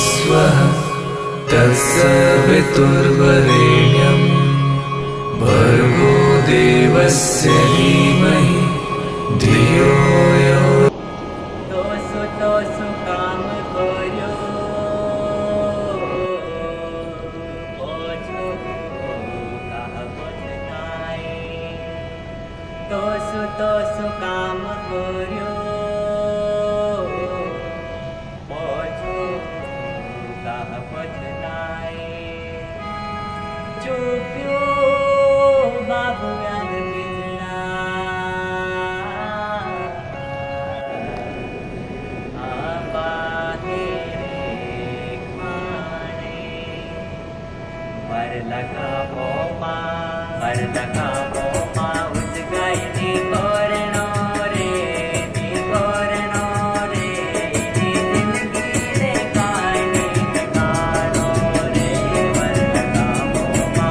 स्वः तत्सवितुर्वरेण्यं भर्गो देवस्य धीमहि धियो यो तोसु काम कर्यो ओछो कह पछताए तोसु काम कर्यो ओछो कह पछताए चुप्यो बाबू व्यान बिजना लगा पोपा उस गई नी कोरनो रे नी जिंदगी रे कहानी कहानो रे वर लगा पोपा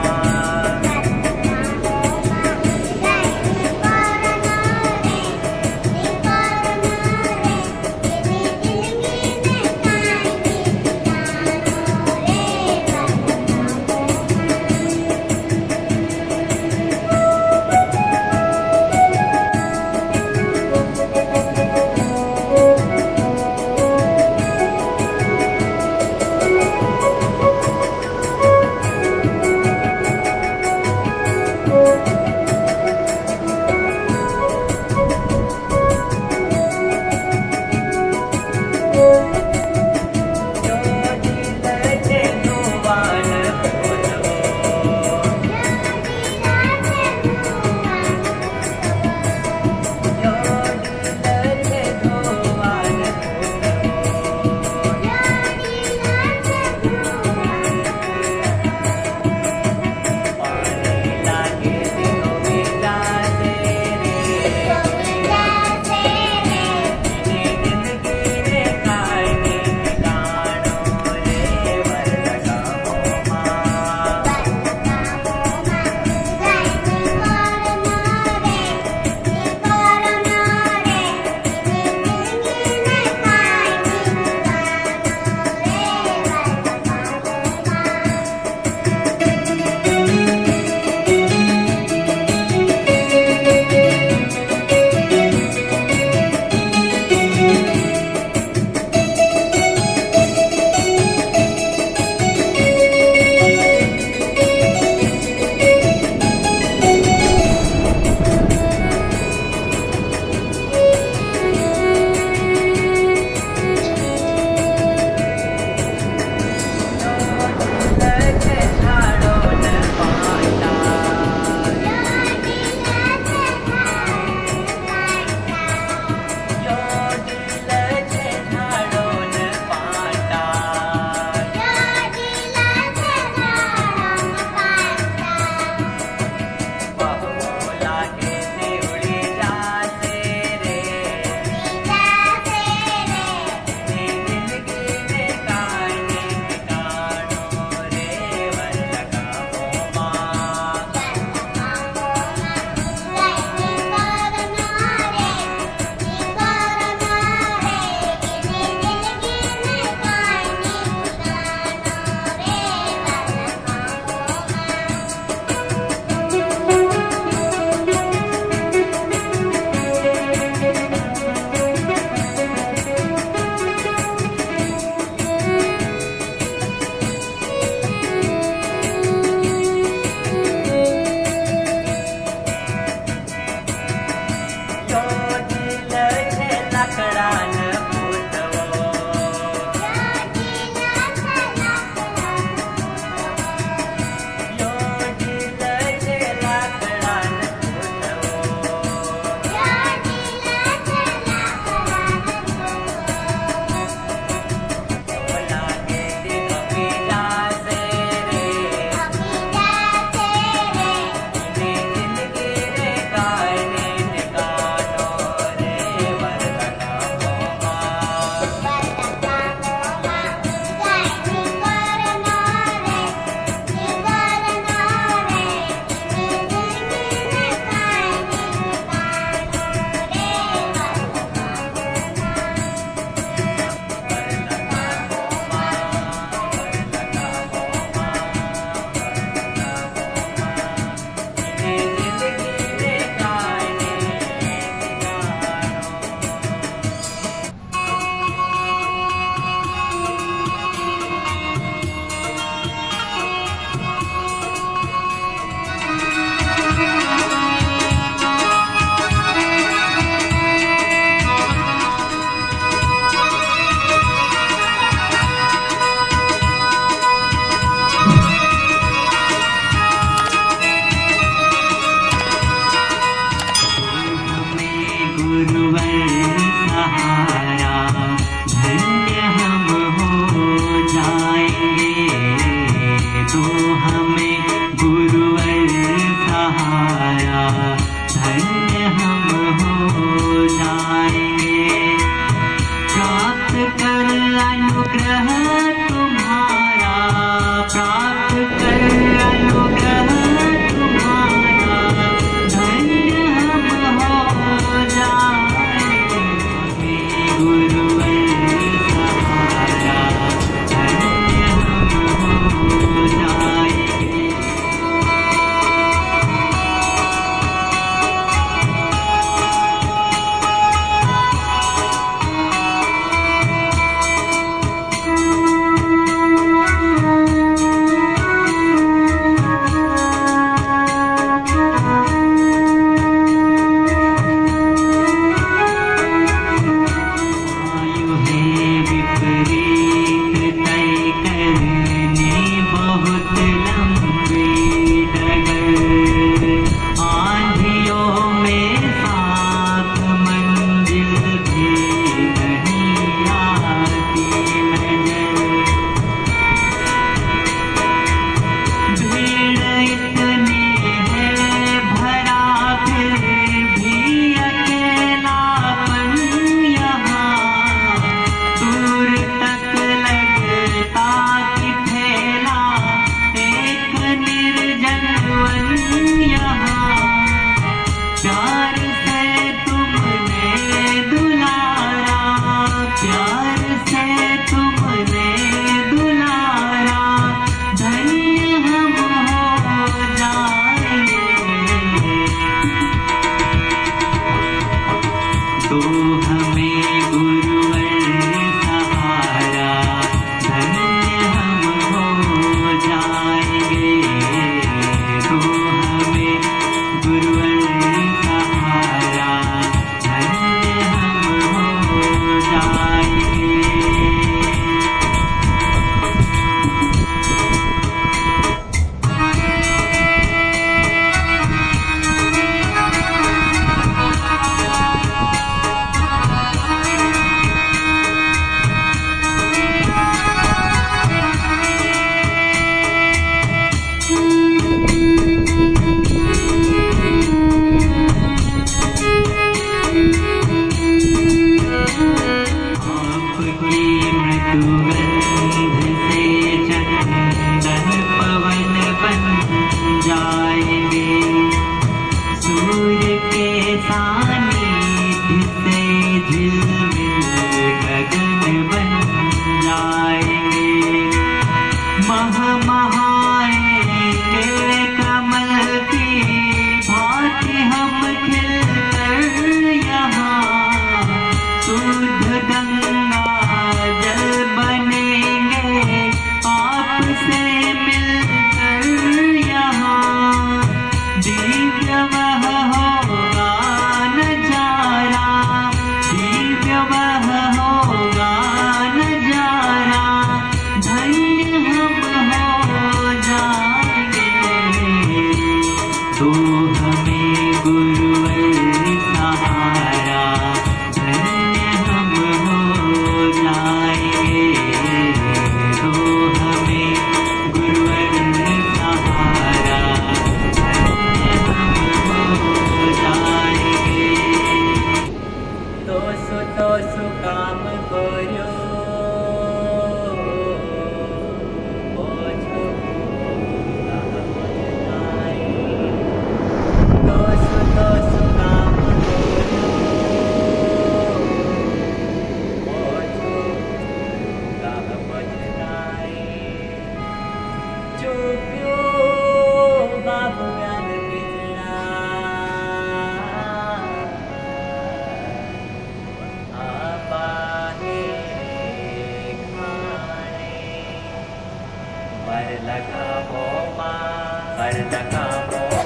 पर लगामो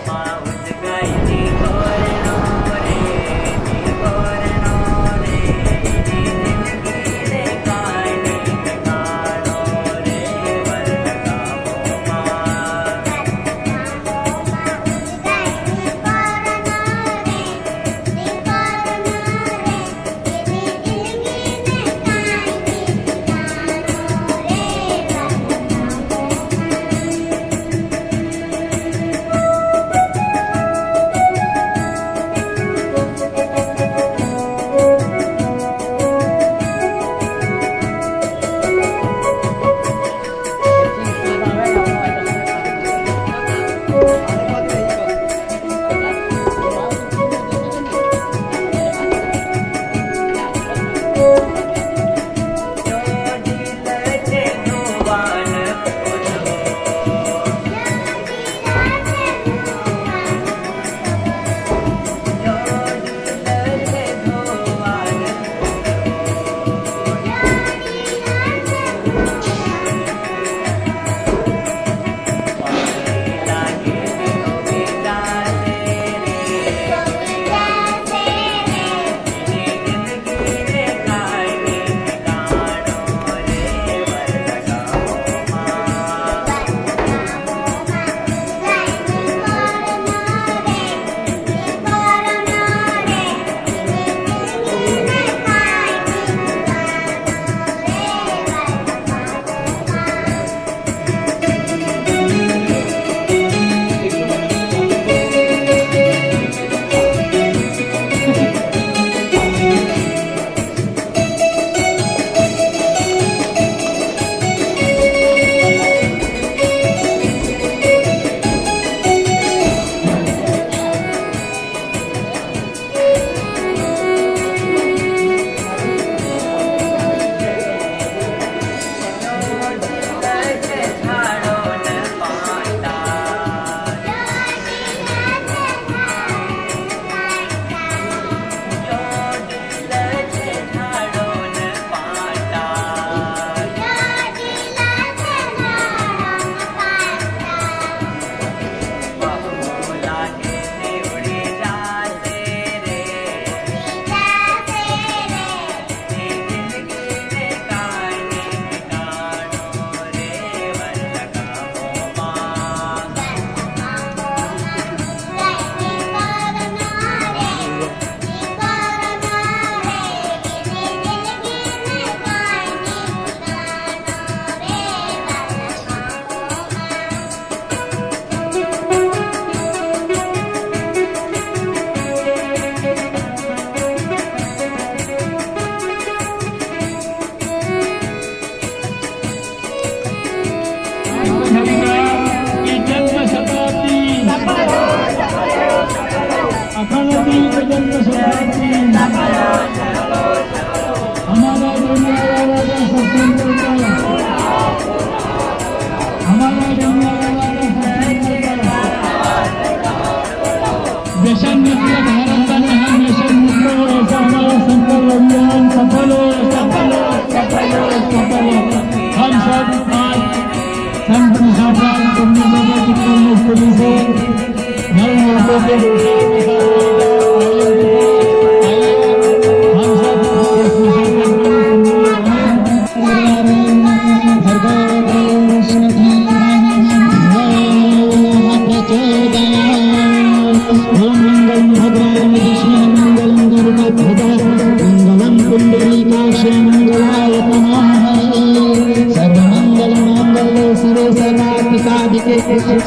माँ उजगाईनी तोरणो रे जिंदगी रे कानी ठिकाणो रे पर लगामो माँ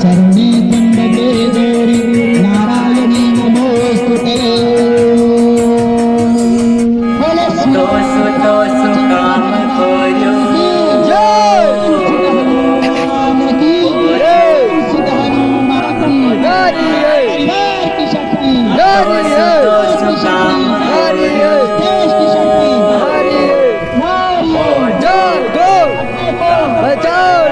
शरणे त्र्यंबके गौरी नारायणी नमोस्तुते। तो काम कोयो बचाओ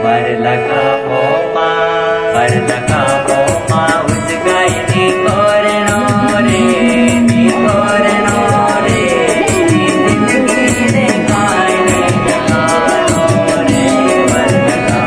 पर लगा मोमा उजगाई नी कोरणो रे नी कोरणो रे जिंदगी ने काय ने जगानो रे पर लगा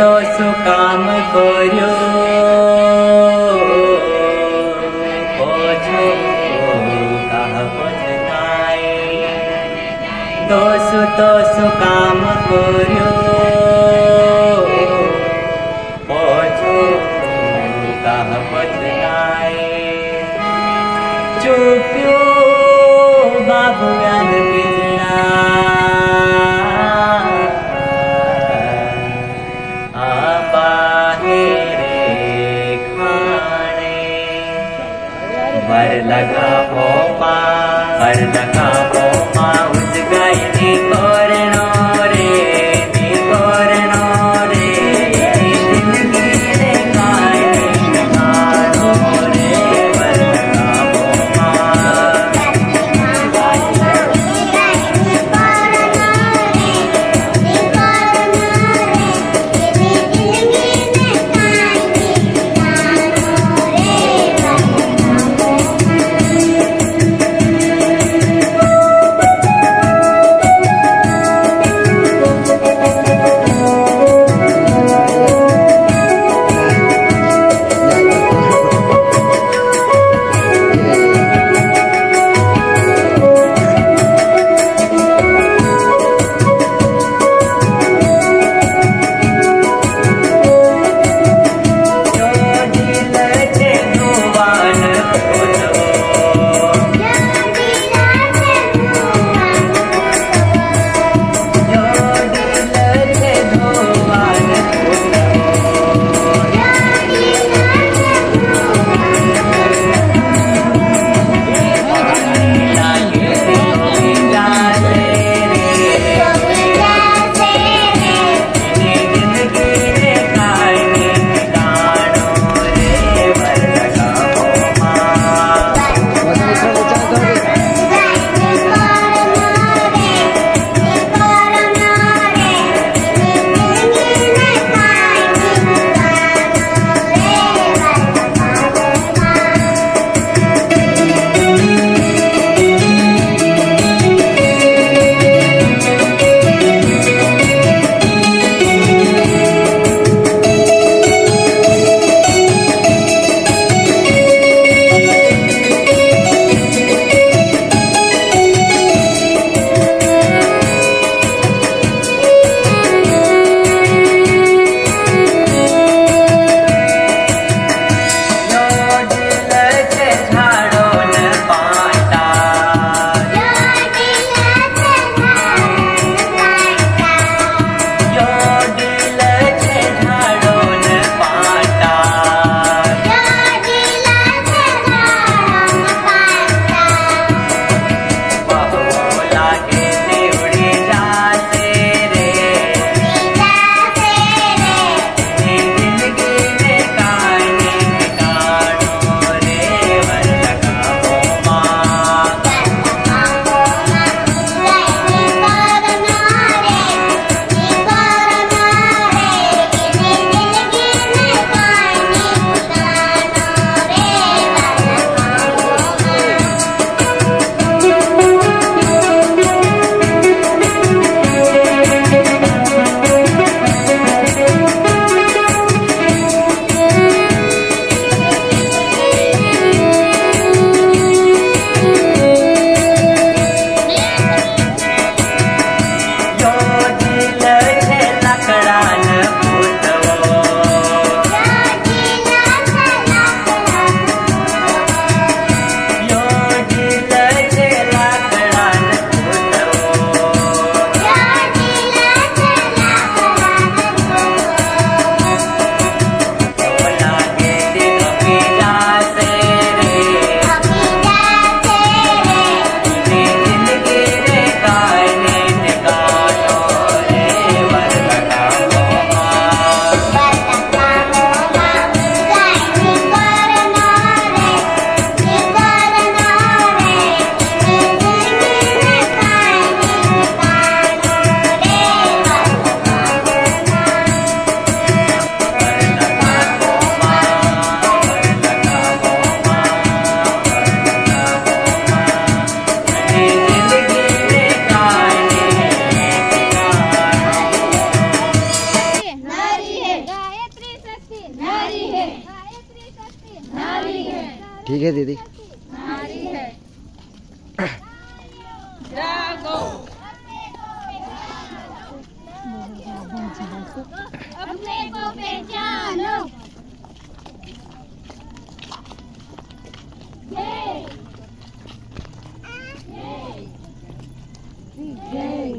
दोसु काम कर्यो पोछो कहा पछताए दोसु काम कर्यो पोछो कहा पछताए चुप्यो बाबू ज्ञान पिजड़ा भरला का पोपा भरला का पोपा उजगाई नी कोरणो रे नी कोरणो रे जिंदगी रे काय नी कानो रे भरला का पोपा ठीक है दीदी। अपने को पहचानो। जय जय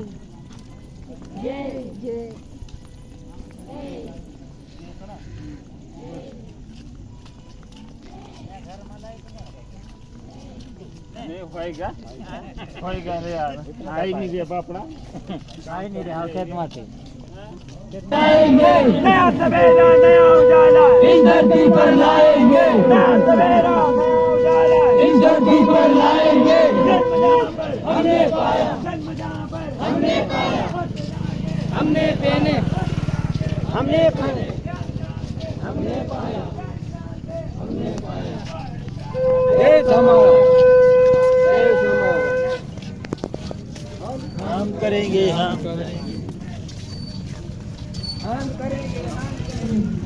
जय जय लाएंगे नया सवेरा नया उजाला इस धरती पर लाएंगे नया सवेरा नया उजाला इस धरती पर लाएंगे हमने पाया हमने पाया हमने पहने हमने पहने हमने पाया हमने पाया देश हमारा हम करेंगे हम करेंगे हम करेंगे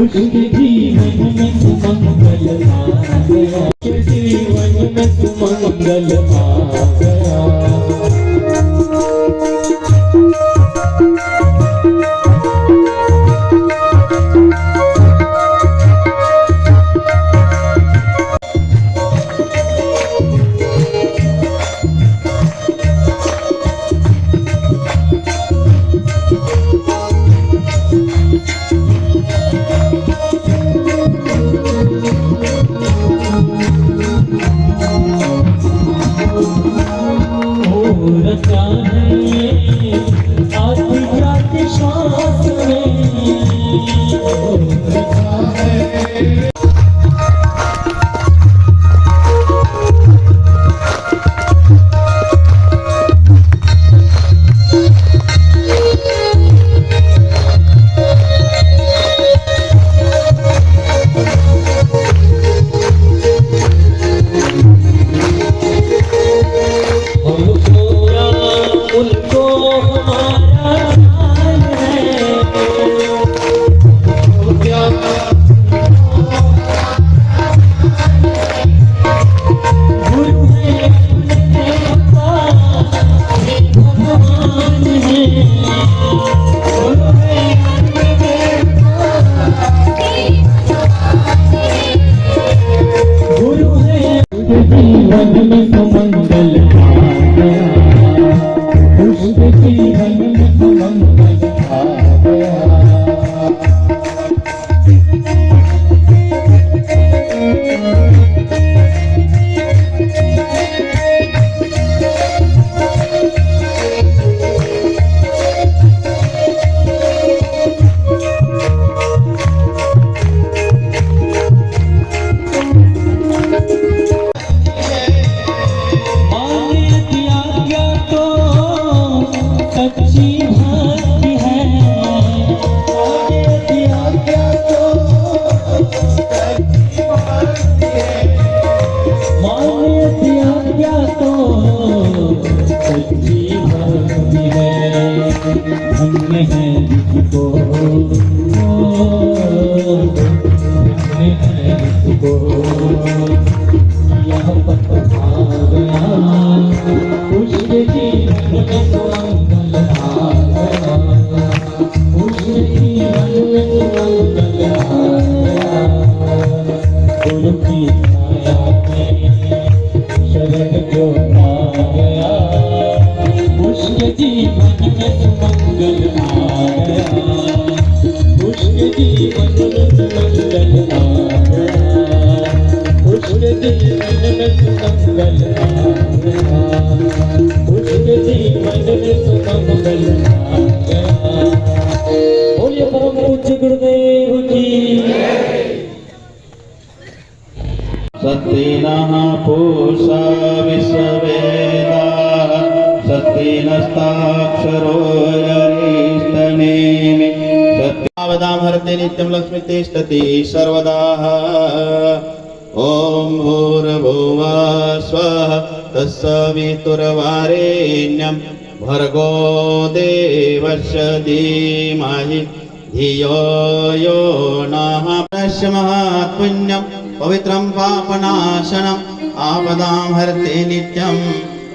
उसके जीवन में सुमंगल आ गया जीवन में सुमंगल आ गया सत्तिनः पूषा विश्ववेदाः सत्तिनस्ताक्षरो यरिस्तनेमि सत्यावदां हरते नित्यं लक्ष्मी तिष्ठति सर्वदा ॐ भूर्भुवः स्वः तत्सवितुर्वरेण्यं भर्गो देवस्य धीमहि धियो यो नः प्रकाशस्य महात्पुण्यं पवित्रं पापनाशनम् आपदां हरते नित्यं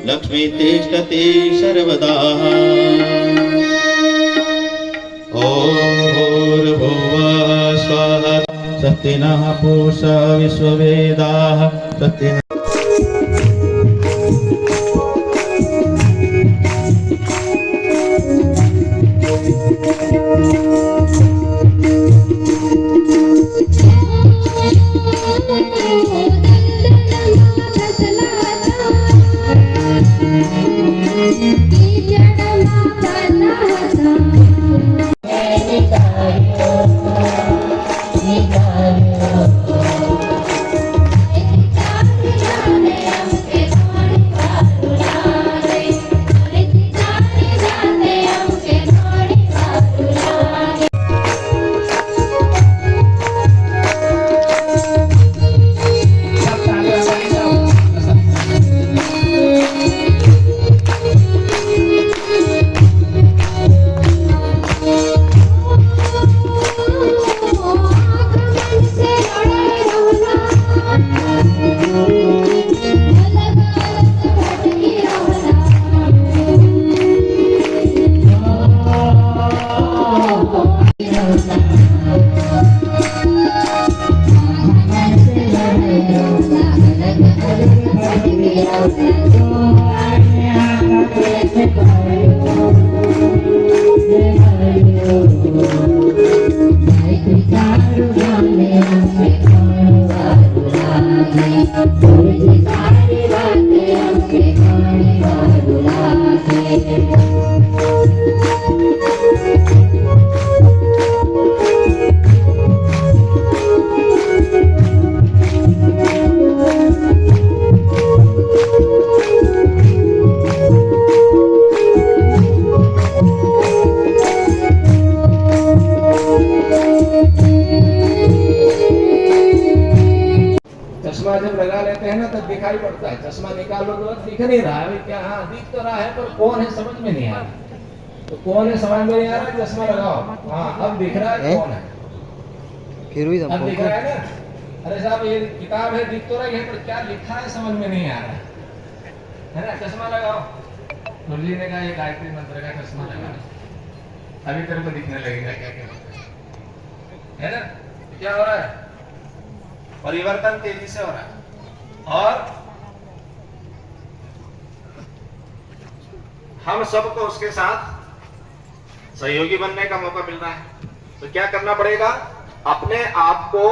लक्ष्मी तिष्ठति सर्वदा ॐ भूर्भुवः स्वः सत्तिनः पूषा विश्ववेदाः सत्तिनः चश्मा जब लगा लेते हैं ना तब दिखाई पड़ता है, चश्मा निकालो तो दिख नहीं रहा है क्या, हाँ दिख तो रहा है पर कौन है समझ में नहीं आ रहा। तो कौन है समझ में नहीं आ रहा, चश्मा लगाओ, हाँ अब दिख रहा है कौन है, फिर भी अब दिख रहा है ना। अरे साहब ये किताब है दिख तो रही है पर क्या लिखा है समझ में नहीं आ रहा है ना। चश्मा लगाओ, मुरली ने कहा ये गायत्री मंत्र का चश्मा लगा, अभी तेरे को दिखने लगेगा क्या क्या है ना। क्या हो रहा है, परिवर्तन तेजी से हो रहा है और हम सबको उसके साथ सहयोगी बनने का मौका मिल रहा है। तो क्या करना पड़ेगा, अपने आप को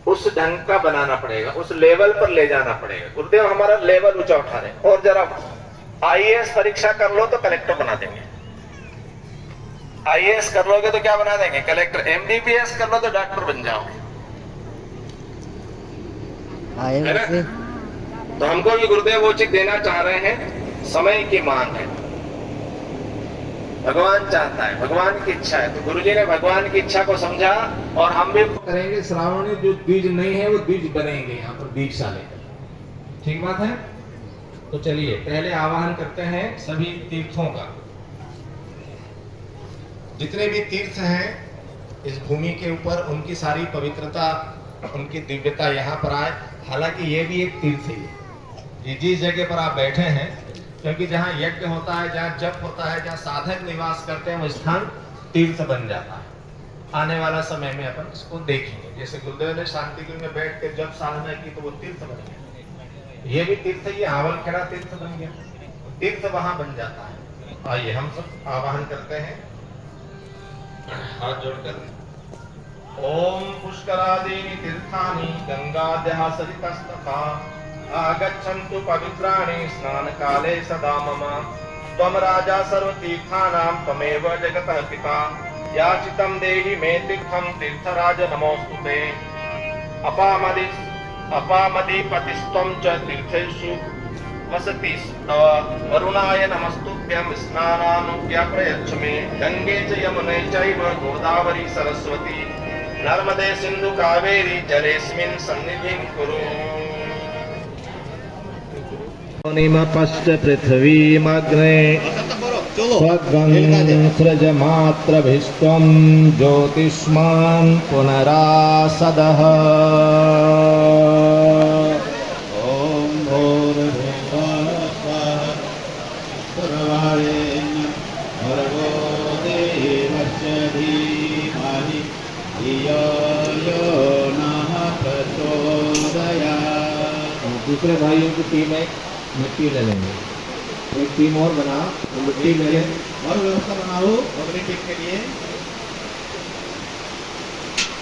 उस ढंग का बनाना पड़ेगा, उस लेवल पर ले जाना पड़ेगा। गुरुदेव हमारा लेवल ऊंचा उठा रहे, और जरा आईएएस परीक्षा कर लो तो कलेक्टर बना देंगे, आईएएस कर लोगे तो क्या बना देंगे, कलेक्टर। एमबीबीएस कर लो तो डॉक्टर बन जाओगे, है ना? तो हमको भी गुरुदेव वो चीज देना चाह रहे हैं, समय की मांग है, भगवान चाहता है, भगवान की इच्छा है। तो गुरुजी ने भगवान की इच्छा को समझा और हम भी करेंगे। श्रावणी जो द्विज नहीं है वो द्विज बनेंगे यहाँ पर दीक्षा लेकर, ठीक बात है। तो चलिए पहले आवाहन करते हैं सभी तीर्थों का। जितने भी तीर्थ हैं इस भूमि के ऊपर, उनकी सारी पवित्रता, उनकी दिव्यता यहाँ पर आए। हालांकि ये भी एक तीर्थ है, जिस जगह पर आप बैठे हैं, क्योंकि जहाँ यज्ञ होता है, जहाँ जप होता है, जहाँ साधक निवास करते हैं, वो स्थान तीर्थ बन जाता है। आने वाला समय में अपन इसको देखेंगे। जैसे गुरुदेव ने शांति कुंज में बैठ के जब साधना की तो वो तीर्थ बन गया, ये भी तीर्थ है, ये आवलखेड़ा तीर्थ बन गया, तीर्थ वहां बन जाता है। आइए हम सब आवाहन करते हैं हाथ जोड़कर। ओम पुष्करादीनि तीर्थानि गंगाद्यः सरितस्तथा आगच्छन्तु पवित्राणि स्नान काले सदा मम। त्वं राजा सर्वतीर्थानां त्वमेव जगतः पिता, याचितं देहि मे तीर्थं तीर्थराज नमोस्तुते। अपामदीपतिस्त्वं च तीर्थेषु वसतिस्तव, वरुणाय नमस्तुभ्यं स्नानानुज्ञाप्रयच्छ मे। गंगे च यमुने चैव गोदावरी सरस्वती, नर्मदे सिंधु कावेरी जलेस्मिन् सन्निधिं कुरु। निमपश्च पृथिवीमग्ने स्वगं सृजमात्रभिस्त्वं ज्योतिष्मान् पुनरासदः। ॐ भूर्भुवः स्वः सर्ववरेण्यं भर्गो देवस्य धीमहि धियो यो नः प्रचोदयात्। दूसरे भाइयों की टीम एक मिट्टी ले लेंगे, एक टीम और बना तो मिट्टी ले लें और व्यवस्था बनाओ अगली टीम के लिए।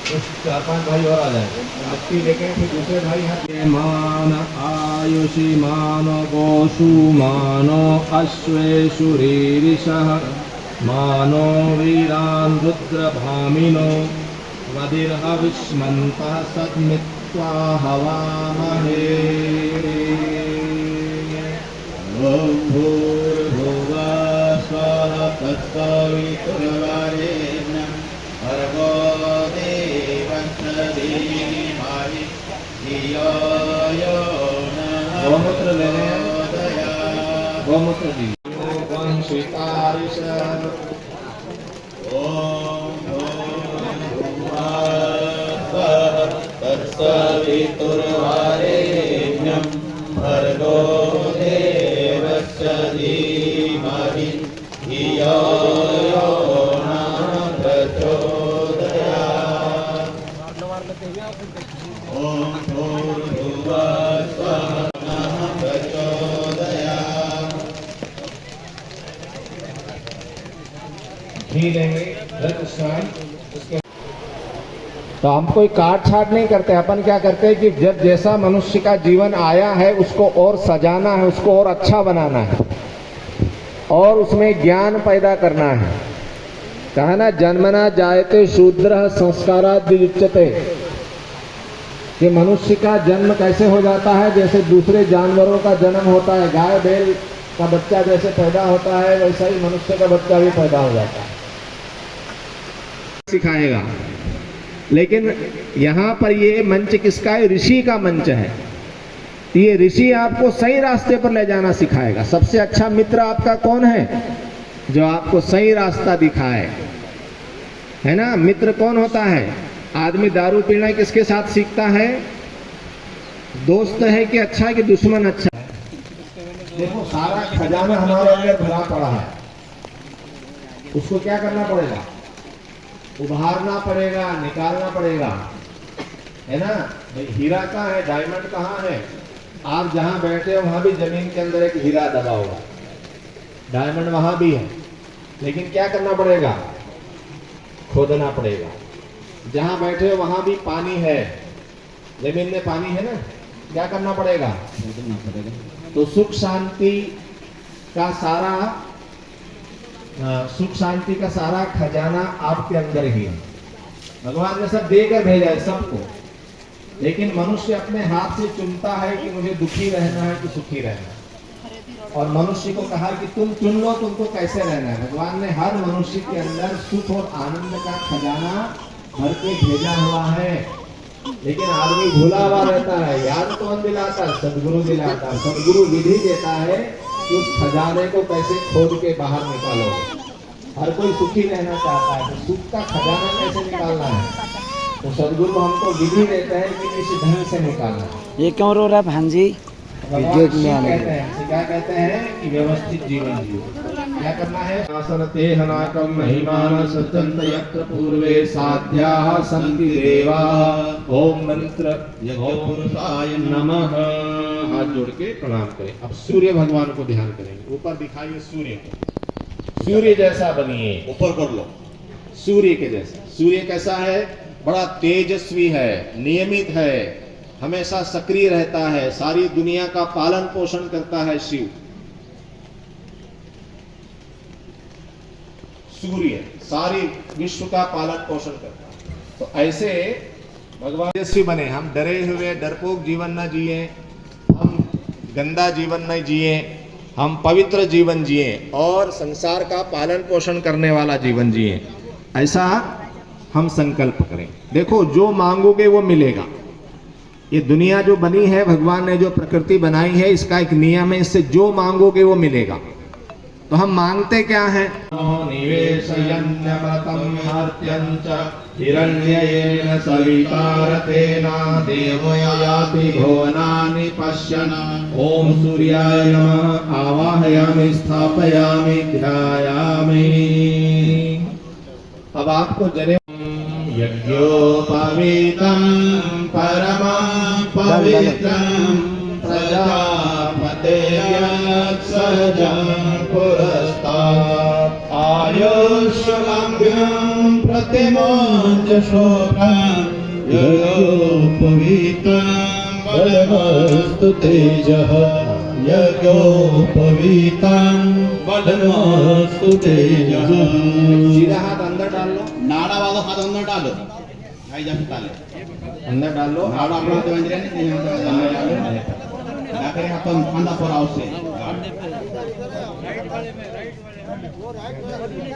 कुछ 4-5 भाई और आ जाए, मिट्टी लेके फिर दूसरे भाई यहाँ। मान आयुषी मानो गोषु मानो अश्वेषु रीरिषः, मानो वीरान् रुद्रभामिनो वदिर्हविष्मन्तः सद्मित्वा हवामहे। ॐ भूर्भुवः स्वः तत्सवितुर्वरेण्यं भर्गो देवस्य धीमहि धियो यो नः गौमूत्र ले लें, प्रचोदयात्। गौमूत्र दी। ॐ श्वेतारिष ॐ भूर्भुवः स्वः तत्सवितुर्वरेण्यं भर्गो देवस्य धीमहि धियो यो नः प्रचोदयात्। ॐ भूर्भुवः स्वः घी लेंगे, रक्त स्नान। तो हम कोई काट छाट नहीं करते, अपन क्या करते हैं कि जब जैसा मनुष्य का जीवन आया है उसको और सजाना है, उसको और अच्छा बनाना है और उसमें ज्ञान पैदा करना है। कहा ना, जन्मना जायते शूद्र संस्काराद वियुच्यते, कि मनुष्य का जन्म कैसे हो जाता है, जैसे दूसरे जानवरों का जन्म होता है, गाय बैल का बच्चा जैसे पैदा होता है वैसा ही मनुष्य का बच्चा भी पैदा हो जाता है, सिखाएगा। लेकिन यहाँ पर ये मंच किसका है? ऋषि का मंच है। ये ऋषि आपको सही रास्ते पर ले जाना सिखाएगा। सबसे अच्छा मित्र आपका कौन है? जो आपको सही रास्ता दिखाए, है ना। मित्र कौन होता है? आदमी दारू पीना किसके साथ सीखता है? दोस्त है कि अच्छा है कि दुश्मन अच्छा है? देखो, सारा खजाना हमारे अंदर भरा पड़ा है, उसको क्या करना पड़ेगा? उभारना पड़ेगा, निकालना पड़ेगा, है ना। हीरा कहाँ है? डायमंड कहाँ है? आप जहां बैठे हो वहां भी जमीन के अंदर एक हीरा दबा हुआ, डायमंड वहां भी है, लेकिन क्या करना पड़ेगा? खोदना पड़ेगा। जहां बैठे हो वहां भी पानी है, जमीन में पानी है ना, क्या करना पड़ेगा? खोदना पड़ेगा। तो सुख शांति का सारा खजाना आपके अंदर ही है। भगवान ने सब देकर भेजा है सबको, लेकिन मनुष्य अपने हाथ से चुनता है कि मुझे दुखी रहना है कि सुखी रहना है। और मनुष्य को कहा कि तुम चुन लो तुमको कैसे रहना है। भगवान ने हर मनुष्य के अंदर सुख और आनंद का खजाना भर के भेजा हुआ है, लेकिन आदमी भूला हुआ रहता है। याद कौन दिलाता है? सदगुरु दिलाता है। सदगुरु विधि देता है कि उस खजाने को कैसे खोद के बाहर निकालोगे। हर कोई सुखी रहना चाहता है, तो सुख का खजाना कैसे निकालना है, तो सदगुरु हमको विधि देते हैं कि इस ढंग से निकालना है। ये क्यों रो रहा है भांजी? वीडियो में आने क्या कहते हैं कि व्यवस्थित जीवन जियो। क्या करना है? आसन तेहनाकम महिमान सचंत यत्र पूर्वे साध्याः सन्ति देवा। ओम मंत्र यज्ञपुरुषाय नमः। हाथ जोड़ के प्रणाम करें। अब सूर्य भगवान को ध्यान करेंगे। ऊपर दिखाइए सूर्य को, सूर्य जैसा बनिए, ऊपर कर लो सूर्य के जैसा। सूर्य कैसा है? बड़ा तेजस्वी है, नियमित है, हमेशा सक्रिय रहता है, सारी दुनिया का पालन पोषण करता है शिव। सूर्य सारी विश्व का पालन पोषण करता है। तो ऐसे भगवान तेजस्वी बने। हम डरे हुए डरपोक जीवन न जिए, हम गंदा जीवन न जिए, हम पवित्र जीवन जिए और संसार का पालन पोषण करने वाला जीवन जिए, ऐसा हम संकल्प करें। देखो, जो मांगोगे वो मिलेगा। ये दुनिया जो बनी है, भगवान ने जो प्रकृति बनाई है, इसका एक नियम है, इससे जो मांगोगे वो मिलेगा। तो हम मांगते क्या है? निवेशयन्यमृतं हर्त्यञ्च हिरण्ययेन सवितारतेना देवो याति भुवनानि पश्यन्। ओम सूर्याय नमः। आवाहयामि, स्थापयामि, ध्यायामि। अब आपको जने यज्ञोपवीतं परमं पवित्रं प्रजापतेर्यत् सहजं पुरस्तात्। आयुष्यलम्ब्यं प्रतिमोच शोभं यज्ञोपवीतं बलमस्तु तेजः। यज्ञोपवीतं बलमस्तु तेजः। सीधा हाथ अंदर डाल लो, नाड़ा वाला हाथ अंदर डालो, भाई जब डाले अंदर डाल लो। नाड़ा अपना तो अंदर नहीं, अंदर डालो। क्या करें अपन? खाना पराव से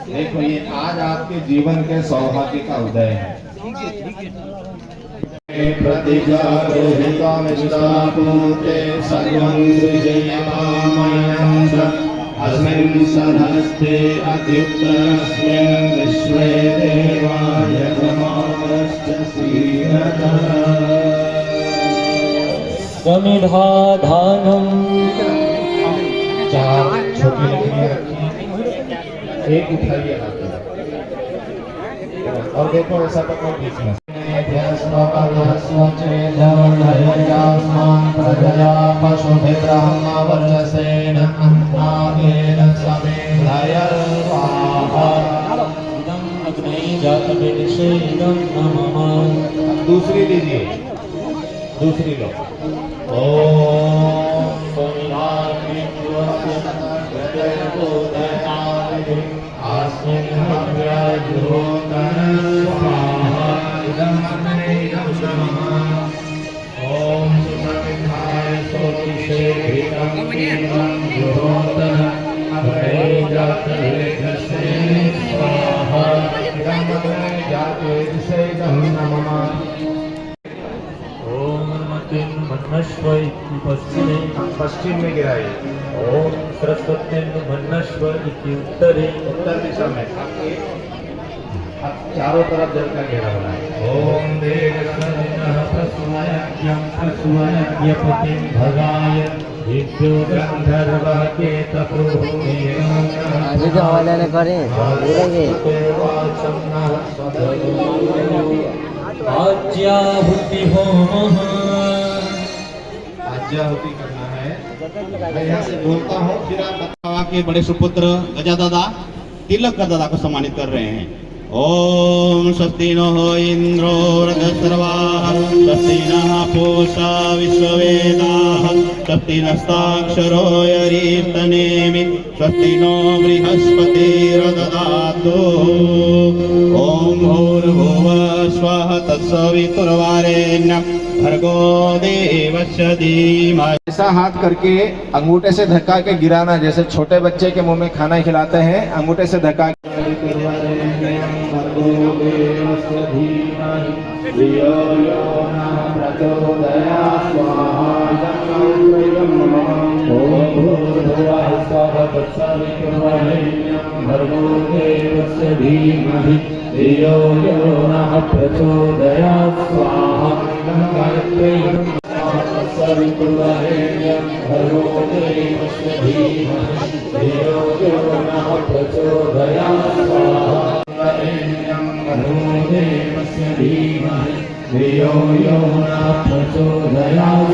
देखो, ये आज आपके जीवन के सौभाग्य का उदय है। प्रतिजागृहितामिष्टापूते सर्वं सृजयमामयं च अस्मिन् सदस्ते अत्युत्तरस्मिन् विश्वे देवाय नमश्च श्रीरतः। समिधाधानं चार छोटी लकड़ियां रखी, एक उठाइए हाथ में और देखो ऐसा पकड़ो बीच में। प्रजया पशुभिर्ब्रह्मवर्चसेन अन्नादेन समेधय स्वाहा। अग्ने जातवेदिषेदं नमः। दूसरी लीजिए, दूसरी लो। ओम स्वामिनारायण आस्मिन् ओम सुसमिधाय सोतिषे घृतं कीर्तं जुहोतः अग्ने जातवेदिषे स्वाहा इदं अग्ने जातवेदिषेदं नमः। ओम मन्नस्व इति पश्चिमे पश्चिम में गिराइए, ओम सरस्वती मन्नस्व इति उत्तरे उत्तर दिशा में। अब चारों तरफ जल का घेरा बनाए। ओम देवसविनः प्रसूयज्ञं प्रसूयज्ञपतिं भगाय दिव्यो गन्धर्वः अभी जो हवाले ने करे बोलेंगे आज्याहुति होमः। आज्याहुति करना है। मैं यहाँ से बोलता हूँ, फिर आप बतावा के बड़े सुपुत्र गजादादा तिलक गजादा को सम्मानित कर रहे हैं। ओम स्वस्ति नो इंद्रो वृद्धश्रवाः स्वस्ति नः पूषा विश्ववेदाः स्वस्ति नस्ताक्षरो यरीर्तनेमि स्वस्ति नो बृहस्पतिर्दधातु। ओम भूर्भुवः स्वः तत्सवितुर्वरेण्यं भर्गो देवस्य धीमहि। ऐसा हाथ करके अंगूठे से धक्का के गिराना, जैसे छोटे बच्चे के मुंह में खाना खिलाते हैं, अंगूठे से धक्का। धियो यो नः प्रचोदयात् स्वाहा सवितुर्वरेण्यं भर्गो देवस्य धीमहि धियो यो नः प्रचोदयात् स्वाहा भर्गो देवस्य धीमहि धियो यो नः प्रचोदयात्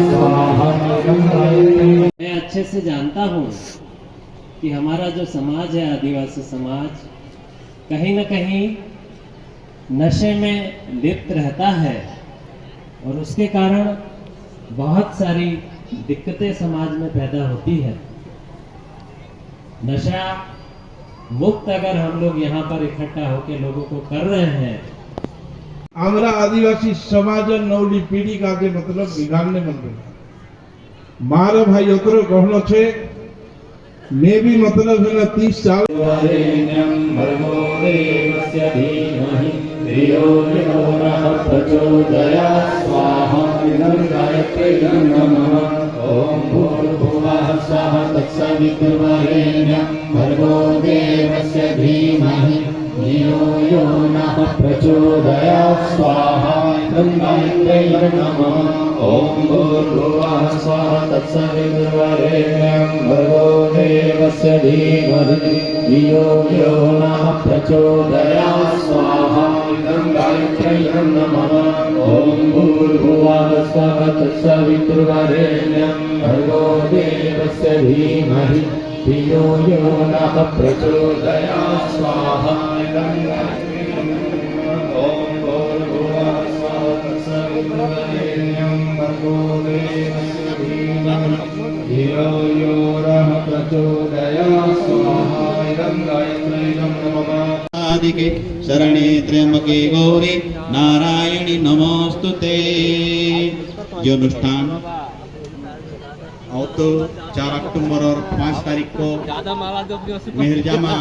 स्वाहा। मैं अच्छे से जानता हूँ कि हमारा जो समाज है, आदिवासी समाज, कहीं न कहीं नशे में लिप्त रहता है और उसके कारण बहुत सारी दिक्कतें समाज में पैदा होती है। नशा मुक्त अगर हम लोग यहाँ पर इकट्ठा होकर लोगों को कर रहे हैं, আমরা আদিবাসী সমাজের নৌলি পিढ़ी কাকে मतलब बिगाड़ने बन रहे मारा भाई उतरो कहलो छे मैं भी मतलब है ना 30 साल भर्गो देवस्य धीमहि धियो यो नः प्रचोदयात् स्वाहा इदं गायत्र्यै नमः। ओम भूर्भुवः स्वः तत्सवितुर्वरेण्यं भर्गो देवस्य धीमहि धियो यो नः प्रचोदयात् स्वाहा इदं गायत्र्यै नमः। ओम भूर्भुवः स्वः तत्सवितुर्वरेण्यं भर्गो देवस्य धीमहि धियो यो नः प्रचोदयात् स्वाहा इदं गायत्र्यै नमः। ओम भूर्भुवः स्वः तत्सवितुर्वरेण्यं भर्गो देवस्य धीमहि धियो यो नः प्रचोदयात् स्वाहा इदं गायत्र्यै नमः। ओम भूर्भुवः स्वः तत्सवितुर्वरेण्यं भर्गो देवस्य धीमहि धियो यो नः प्रचोदयात् स्वाहा इदं गायत्र्यै नमः। आदिके शरणे त्र्यंबके गौरी नारायणी नमोस्तुते। ये अनुष्ठान तो 4 अक्टूबर और 5 तारीख को मेहरजामा